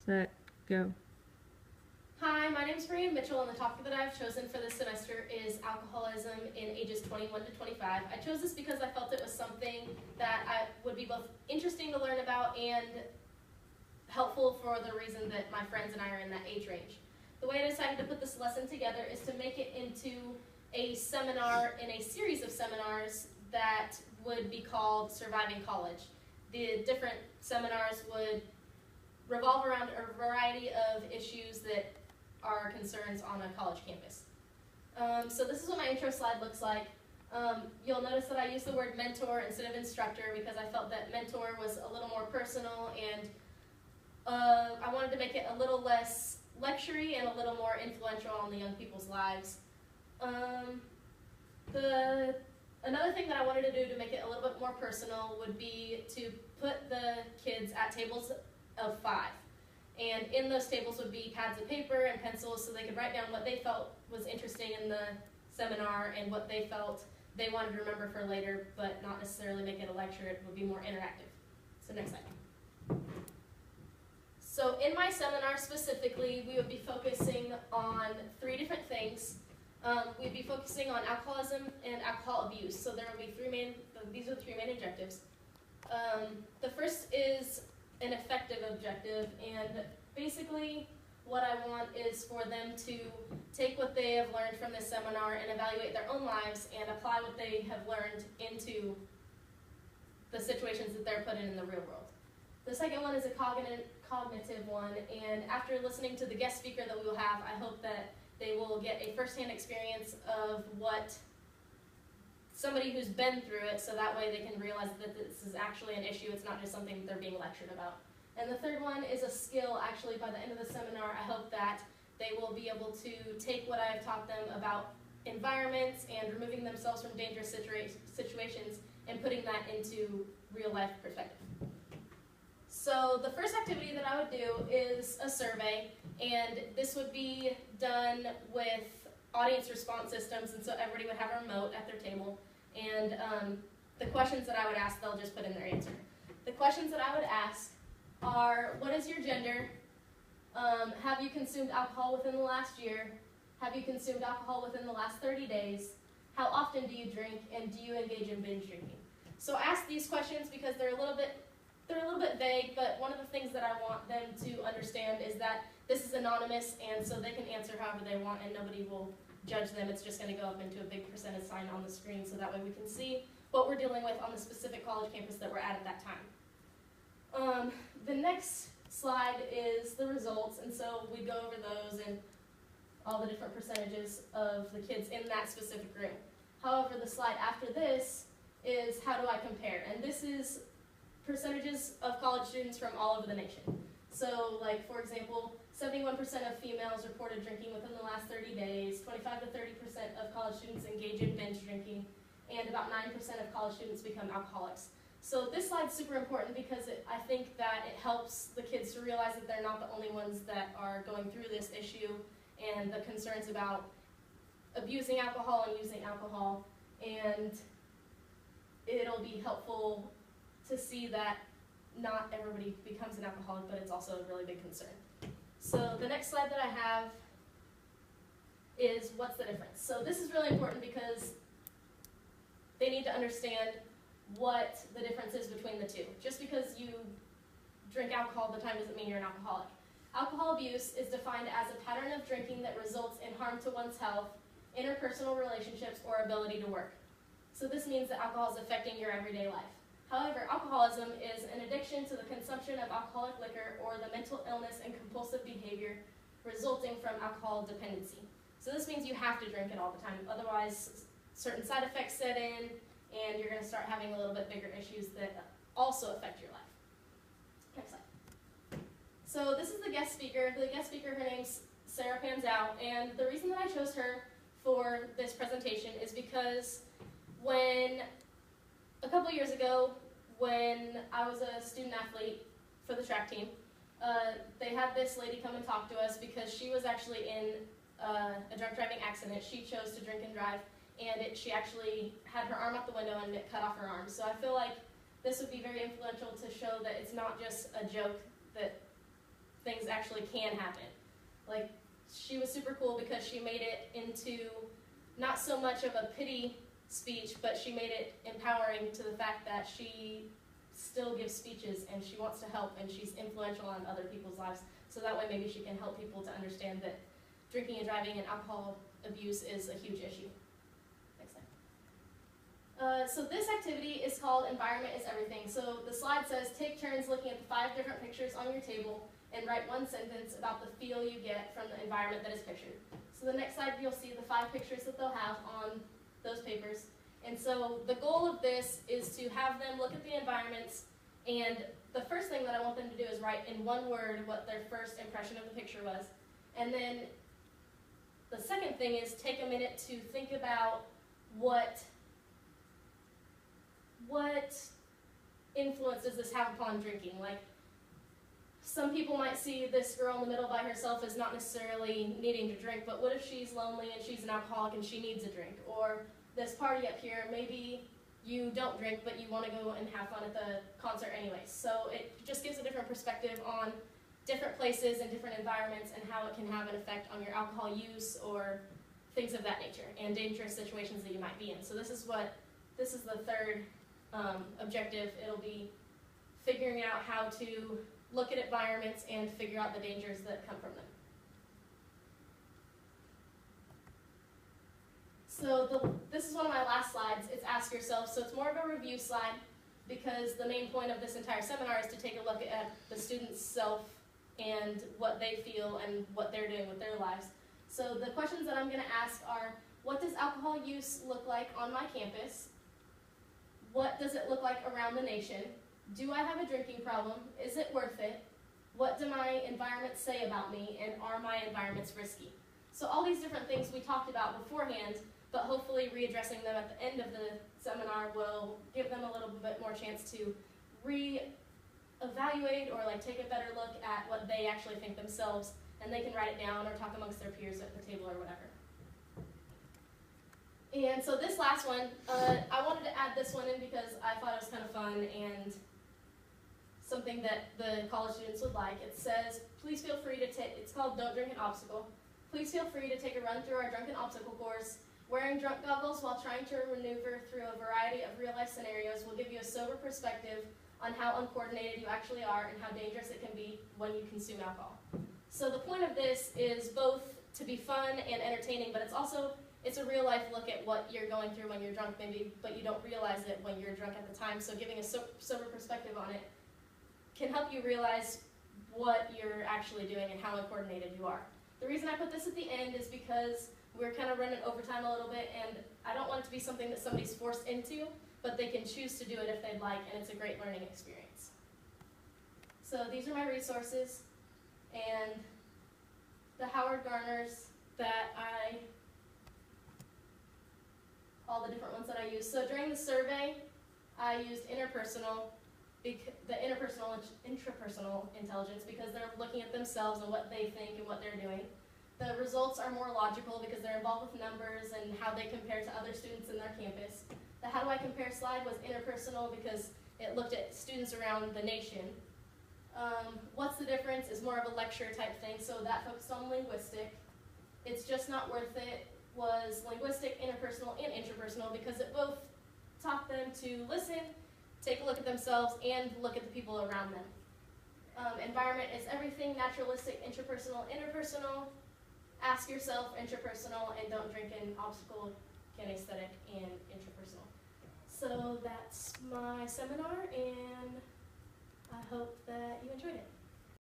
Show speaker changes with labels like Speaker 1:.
Speaker 1: Set, go.
Speaker 2: Hi, my name is Breanne Mitchell, and the topic that I've chosen for this semester is alcoholism in ages 21 to 25. I chose this because I felt it was something that would be both interesting to learn about and helpful for the reason that my friends and I are in that age range. The way I decided to put this lesson together is to make it into a seminar in a series of seminars that would be called Surviving College. The different seminars would revolve around a variety of issues that are concerns on a college campus. So this is what my intro slide looks like. You'll notice that I use the word mentor instead of instructor because I felt that mentor was a little more personal, and I wanted to make it a little less lecture-y and a little more influential on the young people's lives. Another thing that I wanted to do to make it a little bit more personal would be to put the kids at tables of 5. And in those tables would be pads of paper and pencils so they could write down what they felt was interesting in the seminar and what they felt they wanted to remember for later, but not necessarily make it a lecture. It would be more interactive. So next slide. So in my seminar specifically, we would be focusing on 3 different things. We'd be focusing on alcoholism and alcohol abuse. So there would be these are the 3 main objectives. The first is an effective objective, and basically what I want is for them to take what they have learned from this seminar and evaluate their own lives and apply what they have learned into the situations that they're put in the real world. The second one is a cognitive one, and after listening to the guest speaker that we will have, I hope that they will get a first-hand experience of what somebody who's been through it, so that way they can realize that this is actually an issue. It's not just something that they're being lectured about. And the third one is a skill. Actually, by the end of the seminar, I hope that they will be able to take what I've taught them about environments and removing themselves from dangerous situations and putting that into real-life perspective. So the first activity that I would do is a survey, and this would be done with audience response systems, and so everybody would have a remote at their table, and the questions that I would ask, they'll just put in their answer. The questions that I would ask are, what is your gender? Have you consumed alcohol within the last year? Have you consumed alcohol within the last 30 days? How often do you drink, and do you engage in binge drinking? So I ask these questions because they're a little bit vague, but one of the things that I want them to understand is that this is anonymous, and so they can answer however they want, and nobody will judge them. It's just going to go up into a big percentage sign on the screen, so that way we can see what we're dealing with on the specific college campus that we're at that time. The next slide is the results, and so we go over those and all the different percentages of the kids in that specific room. However, the slide after this is how do I compare, and this is percentages of college students from all over the nation. So, like, for example, 71% of females reported drinking within the last 30 days, 25 to 30% of college students engage in binge drinking, and about 9% of college students become alcoholics. So this slide's super important because I think that it helps the kids to realize that they're not the only ones that are going through this issue and the concerns about abusing alcohol and using alcohol, and it'll be helpful to see that not everybody becomes an alcoholic, but it's also a really big concern. So the next slide that I have is what's the difference. So this is really important because they need to understand what the difference is between the two. Just because you drink alcohol all the time doesn't mean you're an alcoholic. Alcohol abuse is defined as a pattern of drinking that results in harm to one's health, interpersonal relationships, or ability to work. So this means that alcohol is affecting your everyday life. However, alcoholism is an addiction to the consumption of alcoholic liquor or the mental illness and compulsive behavior resulting from alcohol dependency. So this means you have to drink it all the time, otherwise certain side effects set in and you're going to start having a little bit bigger issues that also affect your life. Next slide. So this is the guest speaker. The guest speaker, her name's Sarah Panzow, and the reason that I chose her for this presentation is because a couple years ago, when I was a student athlete for the track team, they had this lady come and talk to us because she was actually in a drunk driving accident. She chose to drink and drive, and she actually had her arm out the window and it cut off her arm. So I feel like this would be very influential to show that it's not just a joke that things actually can happen. Like, she was super cool because she made it into not so much of a pity speech, but she made it empowering to the fact that she still gives speeches and she wants to help and she's influential on other people's lives. So that way maybe she can help people to understand that drinking and driving and alcohol abuse is a huge issue. Next slide. So this activity is called Environment is Everything. So the slide says take turns looking at the 5 different pictures on your table and write one sentence about the feel you get from the environment that is pictured. So the next slide you'll see the 5 pictures that they'll have on those papers. And so the goal of this is to have them look at the environments, and the first thing that I want them to do is write in one word what their first impression of the picture was. And then the second thing is take a minute to think about what influence does this have upon drinking. Like, some people might see this girl in the middle by herself as not necessarily needing to drink, but what if she's lonely and she's an alcoholic and she needs a drink? Or this party up here, maybe you don't drink, but you want to go and have fun at the concert anyways. So it just gives a different perspective on different places and different environments and how it can have an effect on your alcohol use or things of that nature and dangerous situations that you might be in. So this is the third objective. It'll be figuring out how to look at environments and figure out the dangers that come from them. So this is one of my last slides. It's ask yourself. So it's more of a review slide because the main point of this entire seminar is to take a look at the student's self and what they feel and what they're doing with their lives. So the questions that I'm going to ask are, what does alcohol use look like on my campus? What does it look like around the nation? Do I have a drinking problem? Is it worth it? What do my environments say about me? And are my environments risky? So all these different things we talked about beforehand, but hopefully readdressing them at the end of the seminar will give them a little bit more chance to re-evaluate or like take a better look at what they actually think themselves, and they can write it down or talk amongst their peers at the table or whatever. And so this last one, I wanted to add this one in because I thought it was kind of fun and something that the college students would like. It says, please feel free to take, it's called Don't Drink an Obstacle. Please feel free to take a run through our drunken obstacle course. Wearing drunk goggles while trying to maneuver through a variety of real-life scenarios will give you a sober perspective on how uncoordinated you actually are and how dangerous it can be when you consume alcohol. So the point of this is both to be fun and entertaining, but it's a real-life look at what you're going through when you're drunk, maybe, but you don't realize it when you're drunk at the time. So giving a sober perspective on it can help you realize what you're actually doing and how uncoordinated you are. The reason I put this at the end is because we're kind of running overtime a little bit, and I don't want it to be something that somebody's forced into, but they can choose to do it if they'd like, and it's a great learning experience. So these are my resources, and the Howard Garners all the different ones that I use. So during the survey, I used the interpersonal and intrapersonal intelligence because they're looking at themselves and what they think and what they're doing. The results are more logical because they're involved with numbers and how they compare to other students in their campus. The how do I compare slide was interpersonal because it looked at students around the nation. What's the difference is more of a lecture type thing, so that focused on linguistic. It's just not worth it was linguistic, interpersonal, and intrapersonal because it both taught them to listen, take a look at themselves, and look at the people around them. Environment is everything, naturalistic, intrapersonal, interpersonal, ask yourself, intrapersonal, and don't drink an obstacle, kinesthetic, and intrapersonal. So that's my seminar, and I hope that you enjoyed it.